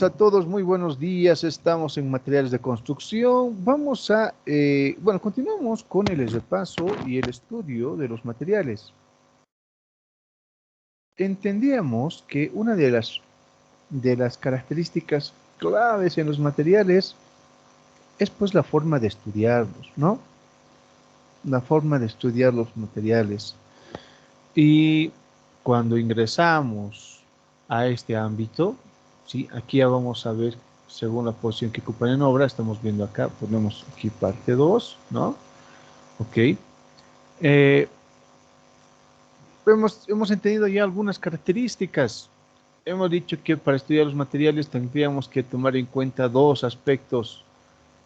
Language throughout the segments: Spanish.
A todos, muy buenos días. Estamos en materiales de construcción. Continuamos con el repaso y el estudio de los materiales. Entendíamos que una de las características claves en los materiales es pues la forma de estudiarlos, ¿no? La forma de estudiar los materiales. Y cuando ingresamos a este ámbito, ¿sí? Aquí ya vamos a ver según la posición que ocupan en obra. Estamos viendo acá, ponemos aquí parte 2, ¿no? Ok. Hemos entendido ya algunas características. Hemos dicho que para estudiar los materiales tendríamos que tomar en cuenta dos aspectos.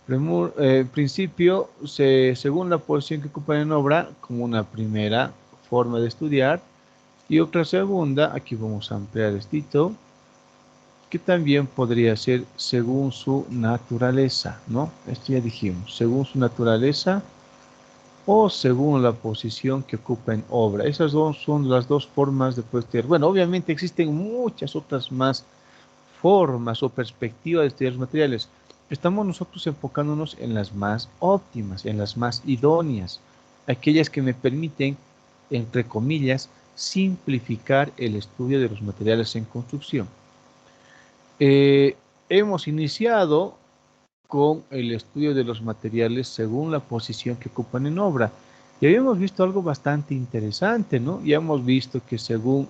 En principio, según la posición que ocupan en obra, como una primera forma de estudiar, y otra segunda, aquí vamos a ampliar esto, que también podría ser según su naturaleza, ¿no? Esto ya dijimos, según su naturaleza o según la posición que ocupa en obra. Esas dos son las dos formas de poder estudiar. Bueno, obviamente existen muchas otras más formas o perspectivas de estudiar los materiales. Estamos nosotros enfocándonos en las más óptimas, en las más idóneas, aquellas que me permiten, entre comillas, simplificar el estudio de los materiales en construcción. Hemos iniciado con el estudio de los materiales según la posición que ocupan en obra. Y habíamos visto algo bastante interesante, ¿no? Ya hemos visto que según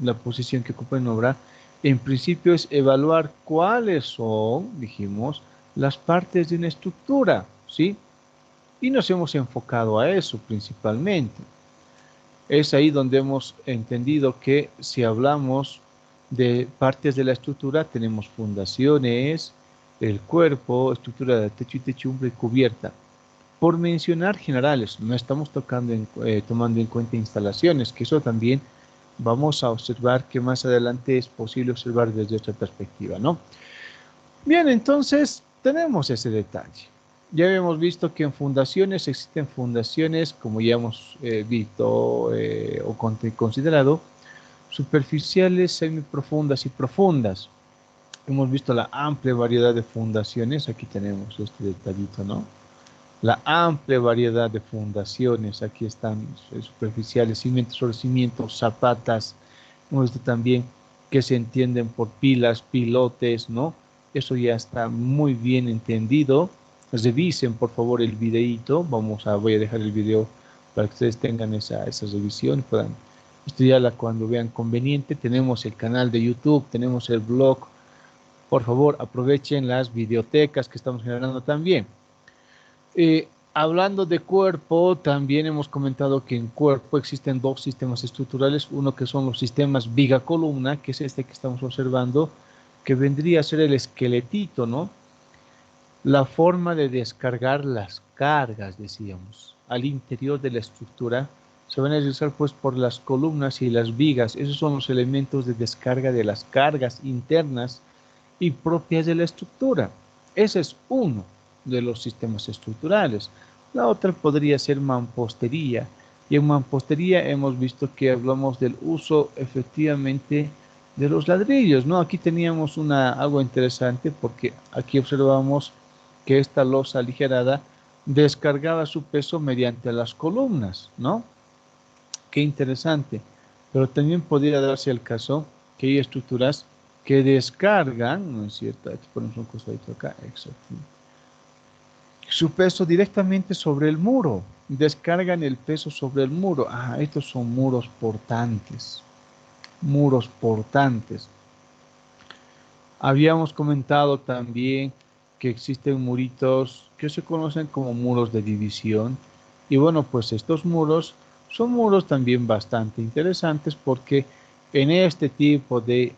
la posición que ocupan en obra, en principio es evaluar cuáles son, dijimos, las partes de una estructura, ¿sí? Y nos hemos enfocado a eso principalmente. Es ahí donde hemos entendido que si hablamos de partes de la estructura, tenemos fundaciones, el cuerpo, estructura de techo y techumbre y cubierta. Por mencionar generales, no estamos tomando en cuenta instalaciones, que eso también vamos a observar que más adelante es posible observar desde otra perspectiva, ¿no? Bien, entonces tenemos ese detalle. Ya habíamos visto que en fundaciones existen fundaciones, como ya hemos visto o considerado, superficiales, semiprofundas y profundas. Hemos visto la amplia variedad de fundaciones. Aquí tenemos este detallito, ¿no? La amplia variedad de fundaciones. Aquí están superficiales, cimientos sobre cimientos, zapatas. Hemos visto también que se entienden por pilas, pilotes, ¿no? Eso ya está muy bien entendido. Revisen, por favor, el videíto. Voy a dejar el video para que ustedes tengan esa revisión y puedan estudiarla cuando vean conveniente. Tenemos el canal de YouTube, tenemos el blog. Por favor, aprovechen las videotecas que estamos generando también. Hablando de cuerpo, también hemos comentado que en cuerpo existen dos sistemas estructurales, uno que son los sistemas viga-columna, que es este que estamos observando, que vendría a ser el esqueletito, ¿no? La forma de descargar las cargas, decíamos, al interior de la estructura, se van a realizar pues por las columnas y las vigas. Esos son los elementos de descarga de las cargas internas y propias de la estructura. Ese es uno de los sistemas estructurales. La otra podría ser mampostería. Y en mampostería hemos visto que hablamos del uso efectivamente de los ladrillos, ¿no? Aquí teníamos algo interesante porque aquí observamos que esta losa aligerada descargaba su peso mediante las columnas, ¿no? Qué interesante. Pero también podría darse el caso que hay estructuras que descargan, ¿no es cierto? Aquí ponemos un costadito acá, exacto. Su peso directamente sobre el muro. Descargan el peso sobre el muro. Ah, estos son muros portantes. Muros portantes. Habíamos comentado también que existen muritos que se conocen como muros de división. Y bueno, pues estos muros son muros también bastante interesantes porque en este tipo de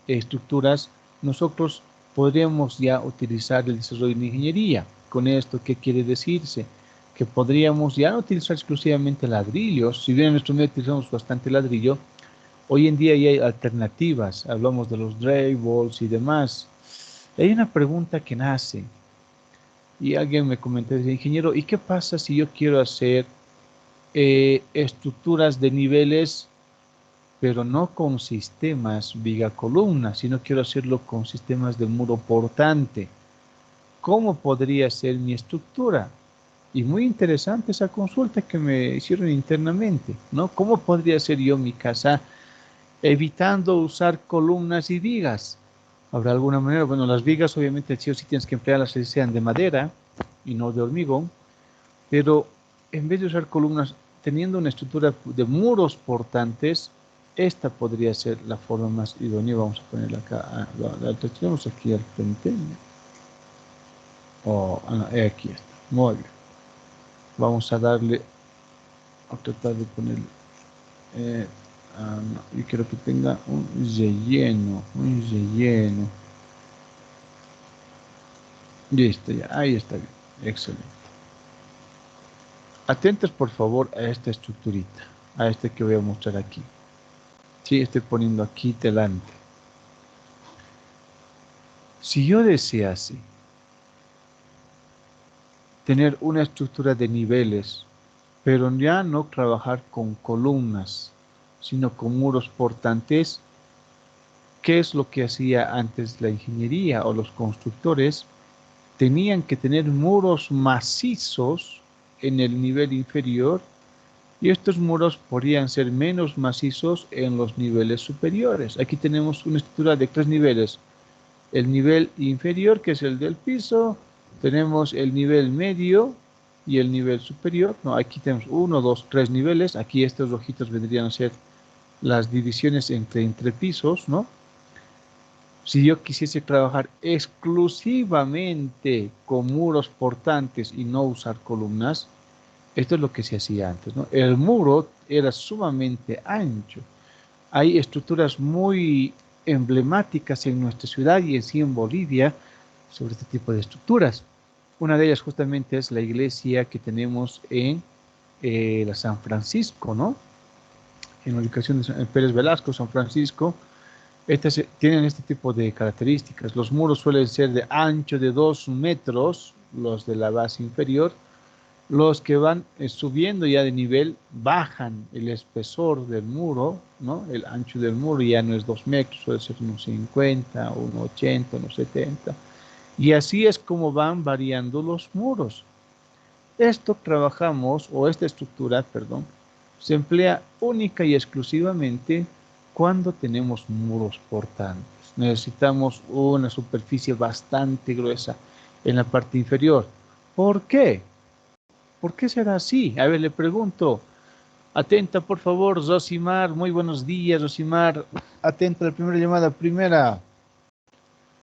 estructuras nosotros podríamos ya utilizar el desarrollo de ingeniería. Con esto, ¿qué quiere decirse? Que podríamos ya no utilizar exclusivamente ladrillos, si bien en nuestro medio utilizamos bastante ladrillo, hoy en día ya hay alternativas, hablamos de los drywalls y demás. Hay una pregunta que nace y alguien me comentó, dice, ingeniero, ¿y qué pasa si yo quiero hacer estructuras de niveles pero no con sistemas viga-columna, sino quiero hacerlo con sistemas de muro portante. ¿Cómo podría ser mi estructura? Y muy interesante esa consulta que me hicieron internamente, ¿no? ¿Cómo podría ser yo mi casa evitando usar columnas y vigas? ¿Habrá alguna manera? Bueno, las vigas obviamente sí o sí tienes que emplearlas que sean de madera y no de hormigón, pero en vez de usar columnas, teniendo una estructura de muros portantes, esta podría ser la forma más idónea. Vamos a ponerla acá, la tenemos aquí al frente. Aquí está, muy bien. Vamos a darle, a tratar de poner, no, yo quiero que tenga un relleno. Listo, ya, ahí está bien, excelente. Atentos por favor a esta estructurita, a este que voy a mostrar aquí. Sí, estoy poniendo aquí delante. Si yo desease tener una estructura de niveles, pero ya no trabajar con columnas, sino con muros portantes, ¿qué es lo que hacía antes la ingeniería o los constructores? Tenían que tener muros macizos en el nivel inferior y estos muros podrían ser menos macizos en los niveles superiores. Aquí tenemos una estructura de 3 niveles. El nivel inferior, que es el del piso, tenemos el nivel medio y el nivel superior. No, aquí tenemos 1, 2, 3 niveles. Aquí estos ojitos vendrían a ser las divisiones entre pisos, ¿no? Si yo quisiese trabajar exclusivamente con muros portantes y no usar columnas, esto es lo que se hacía antes, ¿no? El muro era sumamente ancho. Hay estructuras muy emblemáticas en nuestra ciudad y en sí en Bolivia sobre este tipo de estructuras. Una de ellas justamente es la iglesia que tenemos en la San Francisco, ¿no? En la ubicación de Pérez Velasco, San Francisco. Tienen este tipo de características. Los muros suelen ser de ancho de 2 metros, los de la base inferior. Los que van subiendo ya de nivel bajan el espesor del muro, ¿no? El ancho del muro ya no es 2 metros, suele ser unos 50, unos 80, unos 70. Y así es como van variando los muros. Esto trabajamos, o esta estructura, perdón, se emplea única y exclusivamente cuando tenemos muros portantes. Necesitamos una superficie bastante gruesa en la parte inferior. ¿Por qué? ¿Por qué será así? A ver, le pregunto. Atenta, por favor, Rosimar. Muy buenos días, Rosimar. Atenta a la primera llamada. Primera.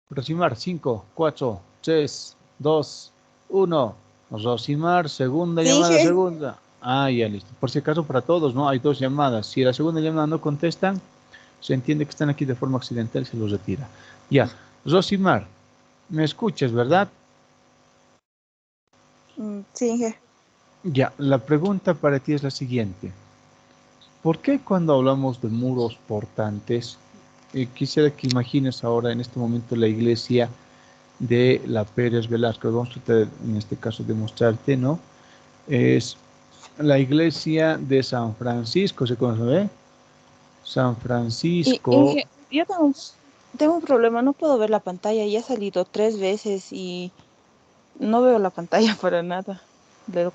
Rosimar, 5, 4, 3, 2, 1. Rosimar, segunda Sí, llamada, Inge. segunda. Ah, ya listo. Por si acaso, para todos, ¿no? Hay 2 llamadas. Si la segunda llamada no contestan, se entiende que están aquí de forma accidental, se los retira. Ya. Rosimar, me escuchas, ¿verdad? Sí, Inge. Ya. La pregunta para ti es la siguiente. ¿Por qué cuando hablamos de muros portantes, quisiera que imagines ahora en este momento la iglesia de la Pérez Velasco? Vamos a tratar en este caso de mostrarte, ¿no? Es la iglesia de San Francisco, ¿se conoce? San Francisco. Inge, yo tengo un problema, no puedo ver la pantalla, ya he salido 3 veces y no veo la pantalla para nada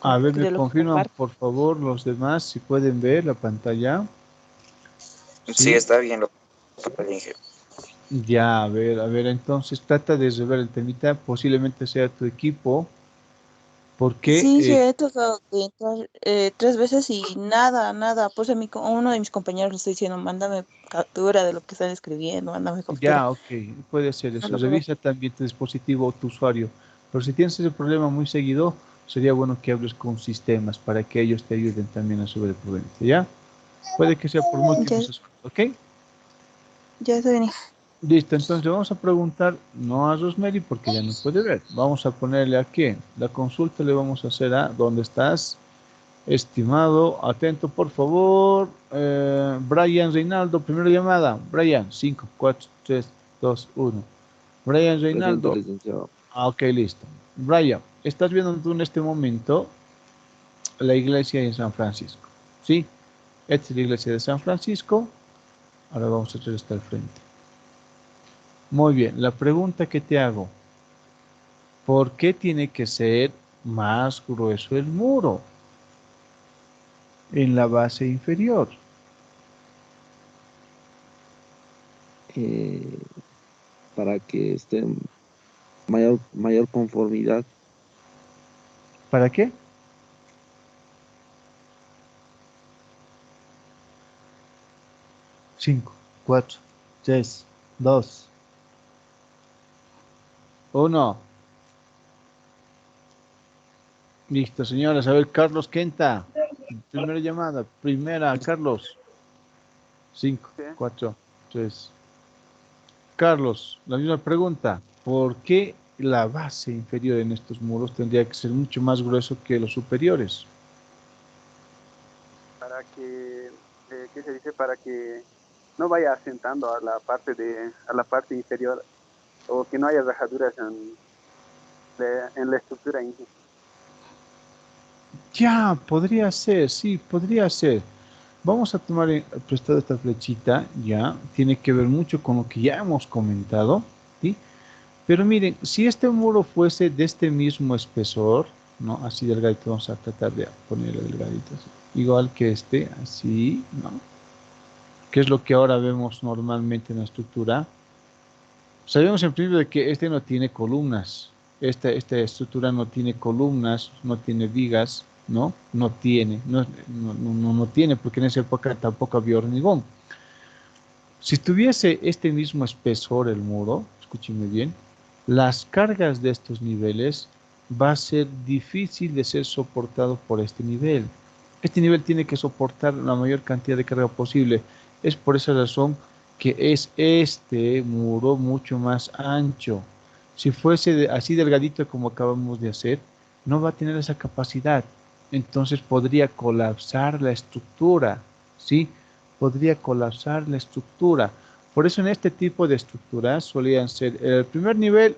A ver, me de lo que confirman comparto. por favor los demás si pueden ver la pantalla. Sí, Sí, está bien lo que dije. ya, a ver, entonces trata de resolver el temita, posiblemente sea tu equipo, porque Sí, Inge, he tratado de entrar 3 veces y nada. Pues uno de mis compañeros le estoy diciendo, mándame captura de lo que están escribiendo, mándame captura. ya, ok, puede ser No eso. lo puedo ver. Revisa también tu dispositivo o tu usuario. Pero si tienes ese problema muy seguido, sería bueno que hables con sistemas para que ellos te ayuden también a resolver el problema. ¿Ya? Puede que sea por Ya, múltiples esfuerzos, ¿ok? ya está bien. Listo, entonces le vamos a preguntar, no a Rosemary porque ya no puede ver. Vamos a ponerle aquí. La consulta le vamos a hacer a ¿dónde estás? Estimado, atento por favor. Brian Reinaldo, primera llamada. Brian, 5, 4, 3, 2, 1. Brian Presente, Reinaldo. licenciado. Ah, ok, listo. Brian, estás viendo tú en este momento la iglesia de San Francisco. ¿Sí? Esta es la iglesia de San Francisco. Ahora vamos a traer hasta el frente. Muy bien, la pregunta que te hago, ¿por qué tiene que ser más grueso el muro en la base inferior? eh, para que esté en mayor conformidad. ¿Para qué? Cinco, cuatro, tres, dos, uno. Listo, señores. A ver, Carlos Quenta. Primera llamada. Primera, Carlos. Cinco, Sí. cuatro, tres. Carlos, la misma pregunta. ¿Por qué la base inferior en estos muros tendría que ser mucho más grueso que los superiores? Para que, ¿qué se dice? Para que no vaya asentando a la parte inferior o que no haya rajaduras en la estructura en sí. Ya, podría ser, sí, podría ser. Vamos a tomar prestado esta flechita, ya, tiene que ver mucho con lo que ya hemos comentado, ¿sí? Pero miren, si este muro fuese de este mismo espesor, ¿no? Así delgadito, vamos a tratar de ponerlo delgadito, así. Igual que este, así, ¿no? Que es lo que ahora vemos normalmente en la estructura. Sabemos en principio de que este no tiene columnas. Esta estructura no tiene columnas, no tiene vigas, ¿no? No tiene, porque en esa época tampoco había hormigón. Si tuviese este mismo espesor el muro, escúcheme bien, las cargas de estos niveles va a ser difícil de ser soportado por este nivel. Este nivel tiene que soportar la mayor cantidad de carga posible. Es por esa razón que es este muro mucho más ancho. Si fuese así delgadito como acabamos de hacer, no va a tener esa capacidad. Entonces podría colapsar la estructura, ¿sí? Podría colapsar la estructura. Por eso en este tipo de estructuras solían ser el primer nivel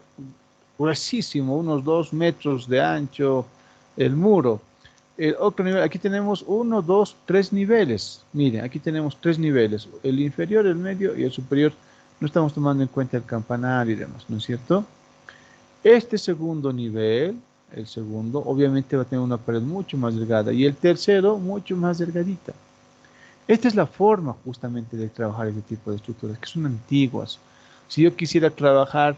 gruesísimo, unos 2 metros de ancho el muro. El otro nivel, aquí tenemos 1, 2, 3 niveles. Miren, aquí tenemos 3 niveles, el inferior, el medio y el superior. No estamos tomando en cuenta el campanario y demás, ¿no es cierto? Este segundo nivel, el segundo, obviamente va a tener una pared mucho más delgada y el tercero mucho más delgadita. Esta es la forma justamente de trabajar este tipo de estructuras, que son antiguas. Si yo quisiera trabajar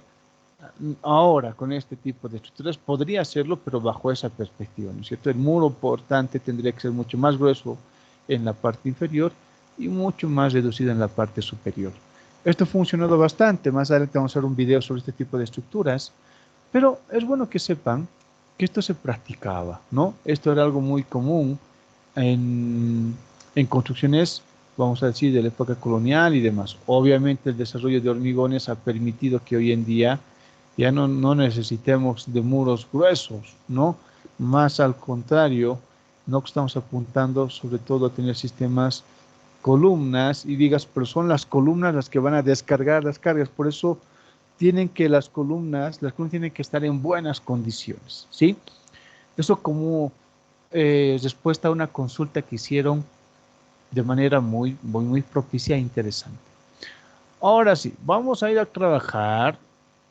ahora con este tipo de estructuras, podría hacerlo, pero bajo esa perspectiva, ¿no es cierto? El muro portante tendría que ser mucho más grueso en la parte inferior y mucho más reducido en la parte superior. Esto ha funcionado bastante. Más adelante vamos a hacer un video sobre este tipo de estructuras, pero es bueno que sepan que esto se practicaba, ¿no? Esto era algo muy común en, en construcciones, vamos a decir, de la época colonial y demás. Obviamente el desarrollo de hormigones ha permitido que hoy en día ya no necesitemos de muros gruesos, ¿no? Más al contrario, no estamos apuntando sobre todo a tener sistemas columnas y vigas, pero son las columnas las que van a descargar las cargas. Por eso tienen que las columnas tienen que estar en buenas condiciones, ¿sí? Eso como respuesta a una consulta que hicieron de manera muy propicia e interesante. Ahora sí, vamos a ir a trabajar.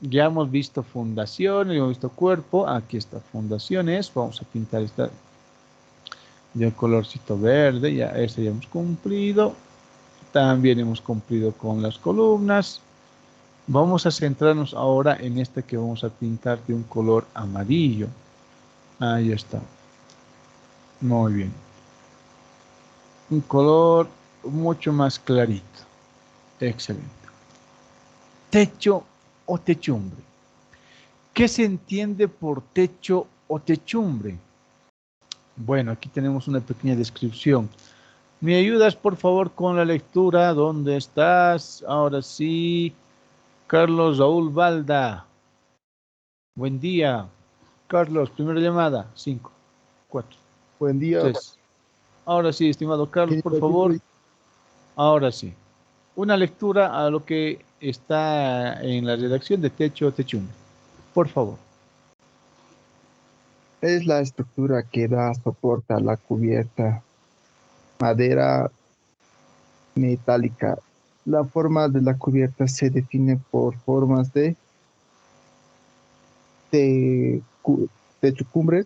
Ya hemos visto fundaciones, hemos visto cuerpo. Aquí está fundaciones. Vamos a pintar esta de colorcito verde. Ya este ya hemos cumplido. También hemos cumplido con las columnas. Vamos a centrarnos ahora en esta que vamos a pintar de un color amarillo. Ahí está. Muy bien. Un color mucho más clarito. Excelente. Techo o techumbre. ¿Qué se entiende por techo o techumbre? Bueno, aquí tenemos una pequeña descripción. ¿Me ayudas, por favor, con la lectura? ¿Dónde estás? Ahora sí. Carlos Raúl Balda. Buen día. Carlos, primera llamada. 5, 4, Buen día. 3. Ahora sí, estimado Carlos, ¿Quién por repite? favor. Ahora sí. Una lectura a lo que está en la redacción de Techo o Techumbre. Por favor. Es la estructura que da soporte a la cubierta, madera metálica La forma de la cubierta se define por formas de techumbres,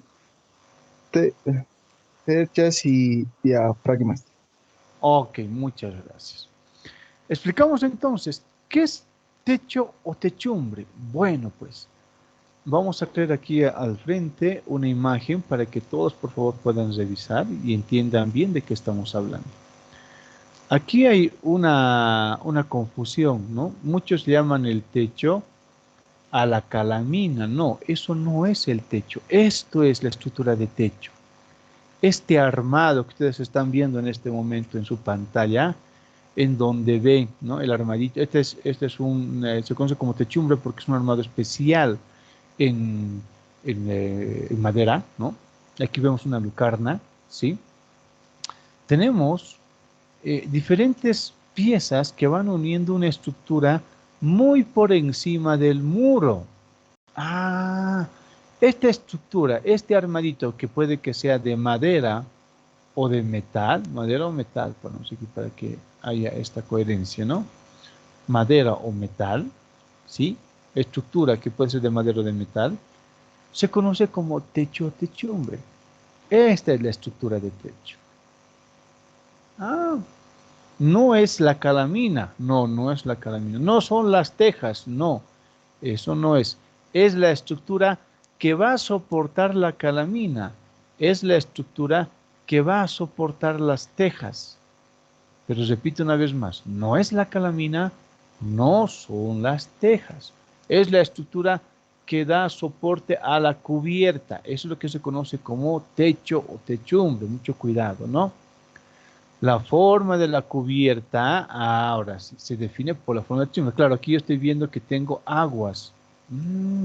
te- terchas y diafragmas. Ok, muchas gracias. Explicamos entonces, ¿qué es techo o techumbre? Bueno, pues vamos a crear aquí al frente una imagen para que todos por favor puedan revisar y entiendan bien de qué estamos hablando. Aquí hay una confusión, ¿no? Muchos llaman el techo a la calamina. No, eso no es el techo. Esto es la estructura de techo. Este armado que ustedes están viendo en este momento en su pantalla, en donde ven, ¿no? El armadito. Se conoce como techumbre porque es un armado especial en, en madera, ¿no? Aquí vemos una lucarna, ¿sí? Tenemos diferentes piezas que van uniendo una estructura muy por encima del muro. Ah, esta estructura, este armadito que puede que sea de madera o de metal, madera o metal, ponemos aquí para que haya esta coherencia, ¿no? Madera o metal, ¿sí? Estructura que puede ser de madera o de metal, se conoce como techo o techumbre. Esta es la estructura de techo. Ah, no es la calamina, no, no es la calamina, no son las tejas, no, eso no es. Es la estructura que va a soportar la calamina, es la estructura que va a soportar las tejas. Pero repito una vez más, no es la calamina, no son las tejas, es la estructura que da soporte a la cubierta. Eso es lo que se conoce como techo o techumbre, mucho cuidado, ¿no? La forma de la cubierta, ahora sí, se define por la forma de la techumbre. Claro, aquí yo estoy viendo que tengo aguas.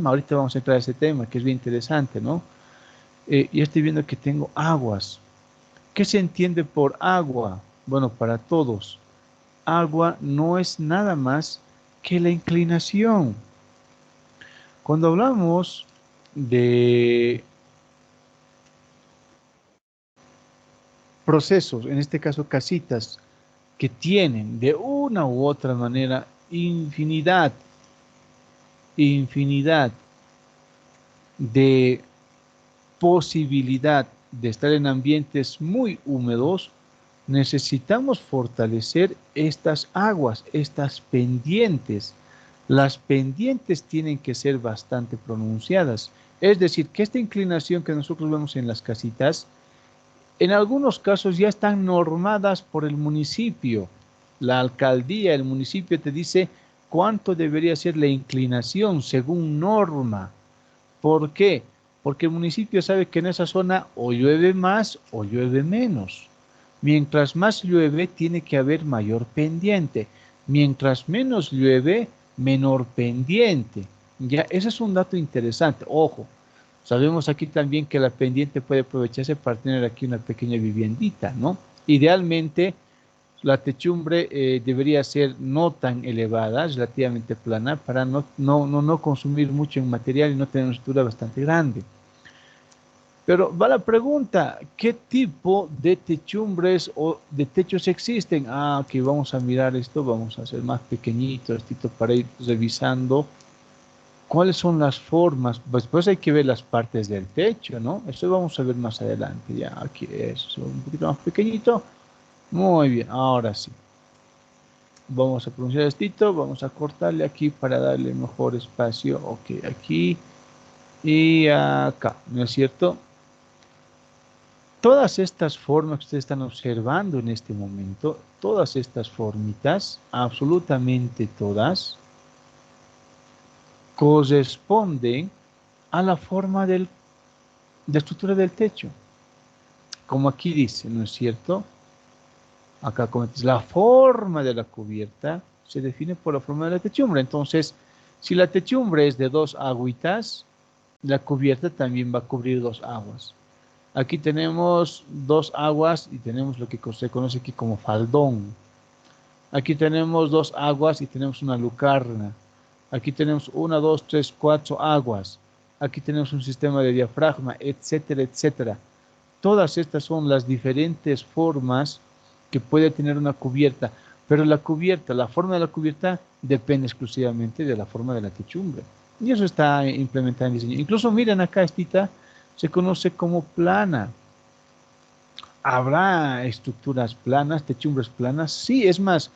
Ahorita vamos a entrar a ese tema, que es bien interesante, ¿no? Yo estoy viendo que tengo aguas. ¿Qué se entiende por agua? Bueno, para todos, agua no es nada más que la inclinación. Cuando hablamos de procesos, en este caso casitas, que tienen de una u otra manera infinidad de posibilidad de estar en ambientes muy húmedos, necesitamos fortalecer estas aguas, estas pendientes. Las pendientes tienen que ser bastante pronunciadas. Es decir, que esta inclinación que nosotros vemos en las casitas, en algunos casos ya están normadas por el municipio. La alcaldía, el municipio te dice cuánto debería ser la inclinación según norma. ¿Por qué? Porque el municipio sabe que en esa zona o llueve más o llueve menos. Mientras más llueve, tiene que haber mayor pendiente. Mientras menos llueve, menor pendiente. Ya, ese es un dato interesante. Ojo, sabemos aquí también que la pendiente puede aprovecharse para tener aquí una pequeña viviendita, ¿no? Idealmente, la techumbre debería ser no tan elevada, relativamente plana, para no consumir mucho en material y no tener una estructura bastante grande. Pero va la pregunta, ¿qué tipo de techumbres o de techos existen? Ah, ok, vamos a mirar esto, vamos a hacer más pequeñito, esto para ir revisando cuáles son las formas. Después hay que ver las partes del techo, ¿no? Eso vamos a ver más adelante, ya aquí es un poquito más pequeñito. Muy bien, ahora sí. Vamos a pronunciar esto, vamos a cortarle aquí para darle mejor espacio. Ok, aquí y acá, ¿no es cierto? Todas estas formas que ustedes están observando en este momento, todas estas formitas, absolutamente todas, corresponden a la forma de estructura del techo. Como aquí dice, ¿no es cierto? Acá comentas, la forma de la cubierta se define por la forma de la techumbre. Entonces, si la techumbre es de dos agüitas, la cubierta también va a cubrir dos aguas. Aquí tenemos dos aguas y tenemos lo que se conoce aquí como faldón. Aquí tenemos dos aguas y tenemos una lucarna. Aquí tenemos una, dos, tres, cuatro aguas. Aquí tenemos un sistema de diafragma, etcétera, etcétera. Todas estas son las diferentes formas que puede tener una cubierta. Pero la cubierta, la forma de la cubierta depende exclusivamente de la forma de la techumbre. Y eso está implementado en el diseño. Incluso miren acá, esta se conoce como plana. ¿Habrá estructuras planas, techumbres planas? Sí, es más,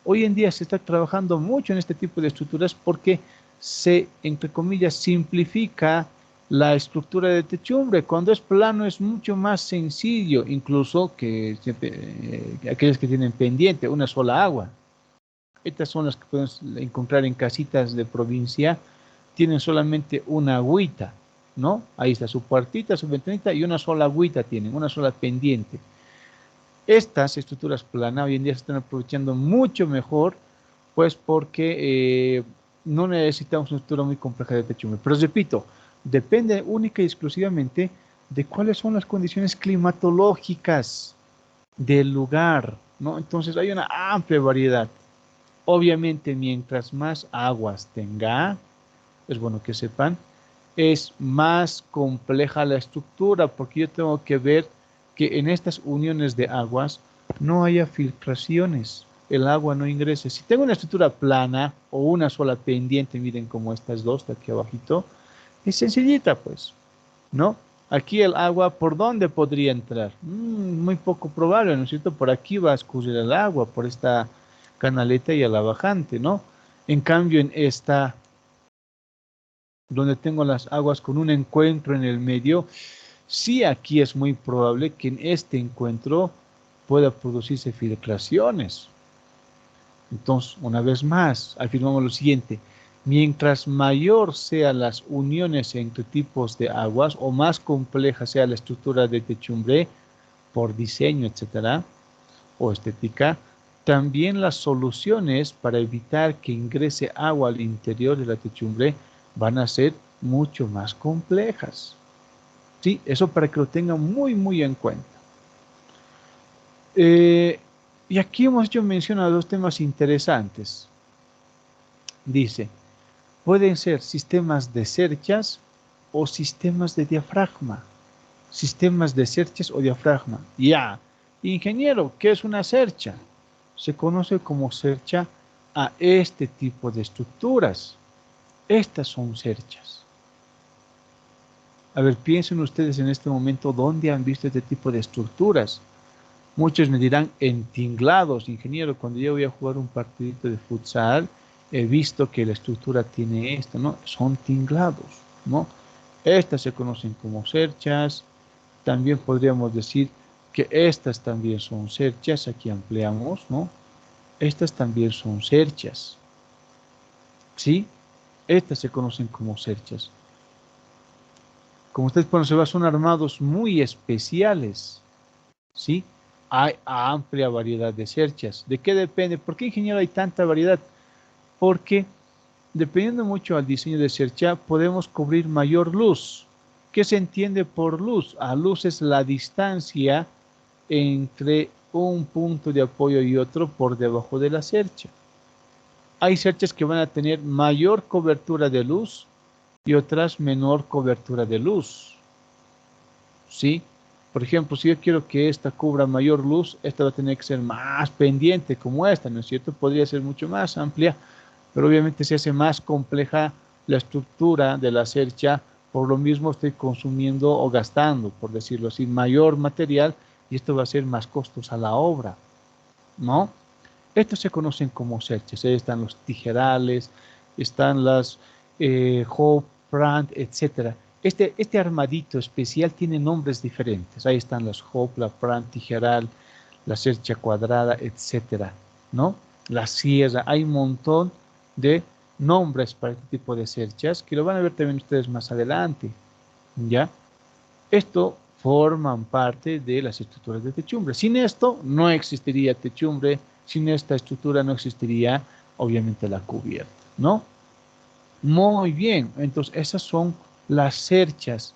hoy en día se está trabajando mucho en este tipo de estructuras porque se, entre comillas, simplifica la estructura de techumbre. Cuando es plano es mucho más sencillo, incluso que aquellos que tienen pendiente, una sola agua. Estas son las que podemos encontrar en casitas de provincia, tienen solamente una agüita, ¿no? Ahí está su puertita, su ventanita y una sola agüita tienen, una sola pendiente. Estas estructuras planas hoy en día se están aprovechando mucho mejor, pues porque no necesitamos una estructura muy compleja de techumbre. Pero repito, depende única y exclusivamente de cuáles son las condiciones climatológicas del lugar, ¿no? Entonces hay una amplia variedad. Obviamente, mientras más aguas tenga, es bueno que sepan, es más compleja la estructura, porque yo tengo que ver que en estas uniones de aguas no haya filtraciones, el agua no ingrese. Si tengo una estructura plana o una sola pendiente, miren como estas dos de aquí abajito, es sencillita pues, ¿no? Aquí el agua, ¿por dónde podría entrar? Muy poco probable, ¿no es cierto? Por aquí va a escurrir el agua, por esta canaleta y a la bajante, ¿no? En cambio, en esta, donde tengo las aguas con un encuentro en el medio, sí aquí es muy probable que en este encuentro pueda producirse filtraciones. Entonces, una vez más, afirmamos lo siguiente: mientras mayor sean las uniones entre tipos de aguas o más compleja sea la estructura de techumbre por diseño, etcétera, o estética, también las soluciones para evitar que ingrese agua al interior de la techumbre van a ser mucho más complejas. ¿Sí? Eso para que lo tengan muy, muy en cuenta. Y aquí hemos hecho mención a dos temas interesantes. Dice, pueden ser sistemas de cerchas o sistemas de diafragma. Sistemas de cerchas o diafragma. Ya. Ingeniero, ¿qué es una cercha? Se conoce como cercha a este tipo de estructuras. Estas son cerchas. A ver, piensen ustedes en este momento dónde han visto este tipo de estructuras. Muchos me dirán en tinglados, ingeniero, cuando yo voy a jugar un partidito de futsal, he visto que la estructura tiene esto, ¿no? Son tinglados, ¿no? Estas se conocen como cerchas. También podríamos decir que estas también son cerchas, aquí ampliamos, ¿no? Estas también son cerchas, ¿sí? Estas se conocen como cerchas. Como ustedes pueden observar, son armados muy especiales, ¿sí? Hay amplia variedad de cerchas. ¿De qué depende? ¿Por qué, ingeniero, hay tanta variedad? Porque dependiendo mucho al diseño de cercha, podemos cubrir mayor luz. ¿Qué se entiende por luz? A luz es la distancia entre un punto de apoyo y otro por debajo de la cercha. Hay cerchas que van a tener mayor cobertura de luz y otras menor cobertura de luz, ¿sí? Por ejemplo, si yo quiero que esta cubra mayor luz, esta va a tener que ser más pendiente como esta, ¿no es cierto? Podría ser mucho más amplia, pero obviamente se hace más compleja la estructura de la cercha, por lo mismo estoy consumiendo o gastando, por decirlo así, mayor material y esto va a ser más costos a la obra, ¿no? Estos se conocen como cerchas. Ahí están los tijerales, están las Hope, Brand, etc. Este armadito especial tiene nombres diferentes. Ahí están las Hope, la Brand, tijeral, la cercha cuadrada, etc. ¿No? La sierra. Hay un montón de nombres para este tipo de cerchas que lo van a ver también ustedes más adelante. ¿Ya? Esto forman parte de las estructuras de techumbre. Sin esto no existiría techumbre, sin esta estructura no existiría obviamente la cubierta, ¿no? Muy bien, entonces esas son las cerchas.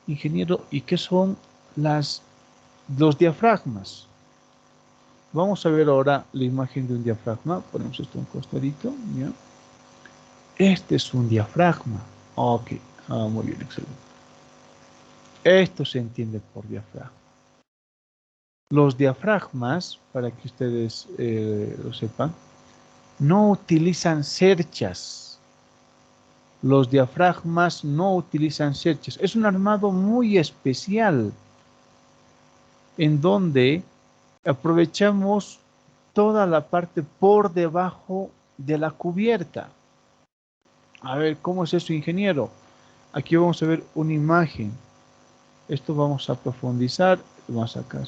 Ingeniero, ¿y qué son los diafragmas? Vamos a ver ahora la imagen de un diafragma. Ponemos esto a un costadito, ¿ya? Este es un diafragma. Ok, muy bien, excelente. Esto se entiende por diafragma. Los diafragmas, para que ustedes lo sepan, no utilizan cerchas. Los diafragmas no utilizan cerchas. Es un armado muy especial en donde aprovechamos toda la parte por debajo de la cubierta. A ver, ¿cómo es eso, ingeniero? Aquí vamos a ver una imagen. Esto vamos a profundizar más acá.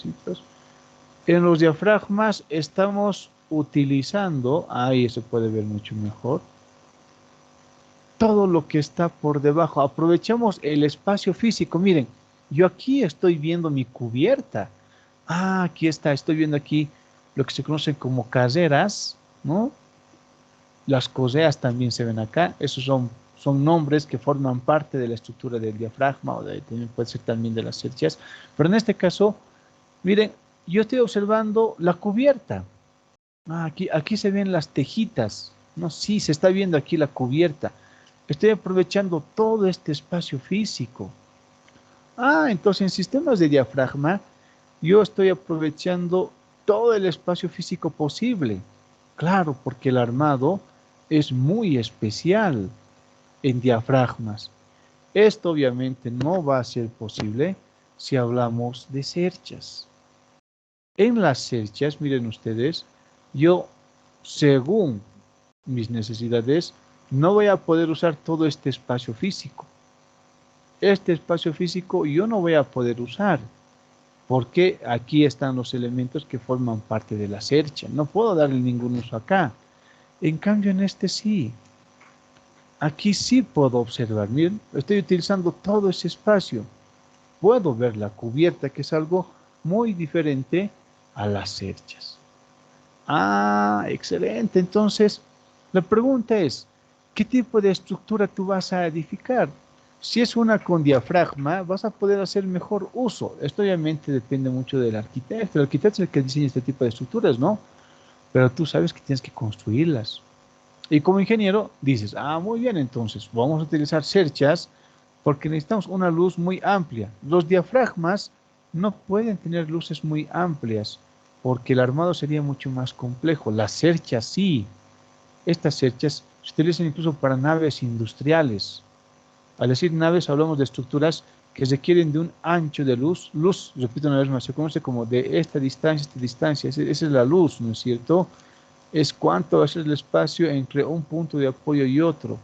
En los diafragmas estamos utilizando, ahí se puede ver mucho mejor, todo lo que está por debajo. Aprovechamos el espacio físico. Miren, yo aquí estoy viendo mi cubierta. Ah, aquí está, estoy viendo aquí lo que se conocen como caseras, ¿no? Las coseas también se ven acá. Esos son nombres que forman parte de la estructura del diafragma o también puede ser también de las cerchas. Pero en este caso, miren, yo estoy observando la cubierta. Ah, aquí se ven las tejitas. No, sí, se está viendo aquí la cubierta. Estoy aprovechando todo este espacio físico. Ah, entonces en sistemas de diafragma, yo estoy aprovechando todo el espacio físico posible. Claro, porque el armado es muy especial en diafragmas. Esto obviamente no va a ser posible si hablamos de cerchas. En las cerchas, miren ustedes, yo, según mis necesidades, no voy a poder usar todo este espacio físico. Este espacio físico yo no voy a poder usar, porque aquí están los elementos que forman parte de la cercha. No puedo darle ningún uso acá. En cambio, en este sí. Aquí sí puedo observar. Miren, estoy utilizando todo ese espacio. Puedo ver la cubierta, que es algo muy diferente a las cerchas. Ah, excelente. Entonces, la pregunta es, ¿qué tipo de estructura tú vas a edificar? Si es una con diafragma, vas a poder hacer mejor uso. Esto obviamente depende mucho del arquitecto. El arquitecto es el que diseña este tipo de estructuras, ¿no? Pero tú sabes que tienes que construirlas. Y como ingeniero dices, ah, muy bien, entonces vamos a utilizar cerchas porque necesitamos una luz muy amplia. Los diafragmas no pueden tener luces muy amplias porque el armado sería mucho más complejo. Las cerchas sí. Estas cerchas se utilizan incluso para naves industriales. Al decir naves hablamos de estructuras que requieren de un ancho de luz. Luz, repito una vez más, se conoce como de esta distancia a esta distancia. Esa es la luz, ¿no es cierto? Es cuánto es el espacio entre un punto de apoyo y otro.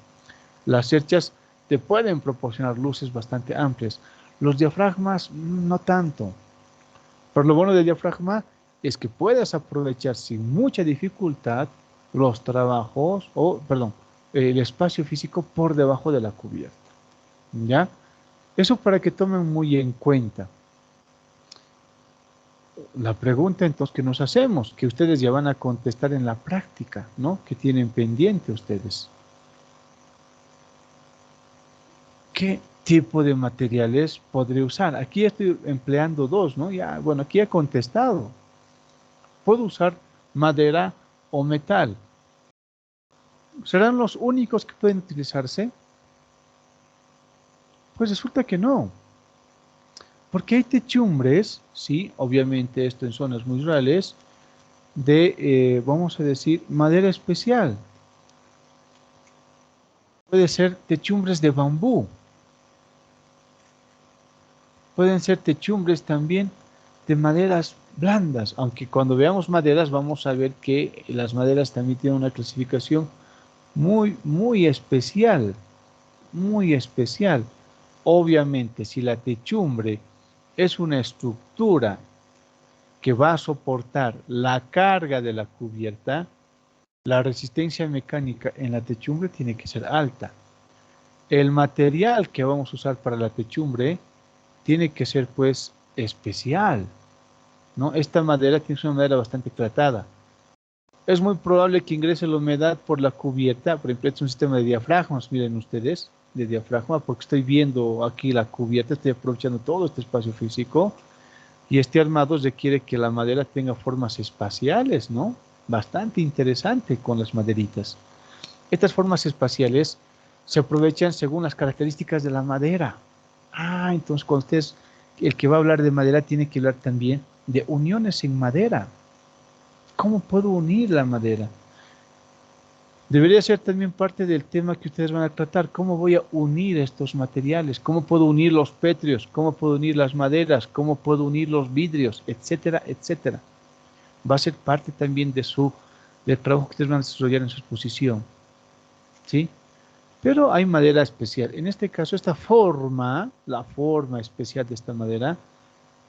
Las cerchas te pueden proporcionar luces bastante amplias. Los diafragmas no tanto. Pero lo bueno del diafragma es que puedes aprovechar sin mucha dificultad los trabajos, el espacio físico por debajo de la cubierta. ¿Ya? Eso para que tomen muy en cuenta. La pregunta entonces que nos hacemos, que ustedes ya van a contestar en la práctica, ¿no? Que tienen pendiente ustedes. ¿Qué tipo de materiales podré usar? Aquí estoy empleando dos, ¿no? Ya, bueno, aquí he contestado. ¿Puedo usar madera o metal? ¿Serán los únicos que pueden utilizarse? Pues resulta que no. Porque hay techumbres, sí, obviamente esto en zonas muy rurales, de, vamos a decir, madera especial. Puede ser techumbres de bambú. Pueden ser techumbres también de maderas blandas, aunque cuando veamos maderas vamos a ver que las maderas también tienen una clasificación muy especial, muy especial. Obviamente, si la techumbre es una estructura que va a soportar la carga de la cubierta, la resistencia mecánica en la techumbre tiene que ser alta. El material que vamos a usar para la techumbre tiene que ser pues especial, ¿no? Esta madera tiene una madera bastante tratada. Es muy probable que ingrese la humedad por la cubierta. Por ejemplo, este es un sistema de diafragmas, miren ustedes, de diafragma, porque estoy viendo aquí la cubierta, estoy aprovechando todo este espacio físico, y este armado requiere que la madera tenga formas espaciales, ¿no? Bastante interesante con las maderitas. Estas formas espaciales se aprovechan según las características de la madera. Ah, entonces cuando ustedes, el que va a hablar de madera tiene que hablar también de uniones en madera. ¿Cómo puedo unir la madera? Debería ser también parte del tema que ustedes van a tratar. ¿Cómo voy a unir estos materiales? ¿Cómo puedo unir los pétreos? ¿Cómo puedo unir las maderas? ¿Cómo puedo unir los vidrios? Etcétera, etcétera. Va a ser parte también del trabajo que ustedes van a desarrollar en su exposición. ¿Sí? Pero hay madera especial. En este caso, esta forma, la forma especial de esta madera,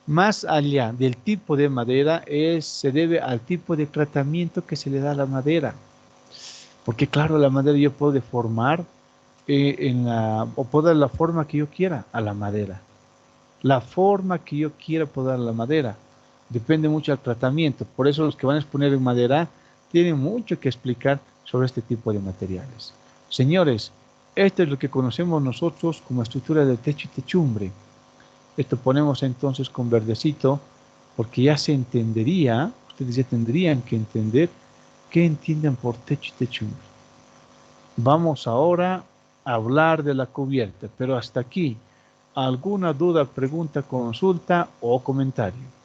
más allá del tipo de madera, se debe al tipo de tratamiento que se le da a la madera. Porque claro, la madera yo puedo deformar o puedo dar la forma que yo quiera a la madera. La forma que yo quiera puedo dar a la madera. Depende mucho del tratamiento. Por eso los que van a exponer en madera tienen mucho que explicar sobre este tipo de materiales. Señores, esto es lo que conocemos nosotros como estructura de techo y techumbre. Esto ponemos entonces con verdecito porque ya se entendería, ustedes ya tendrían que entender qué entienden por techo y techumbre. Vamos ahora a hablar de la cubierta, pero hasta aquí, ¿alguna duda, pregunta, consulta o comentario?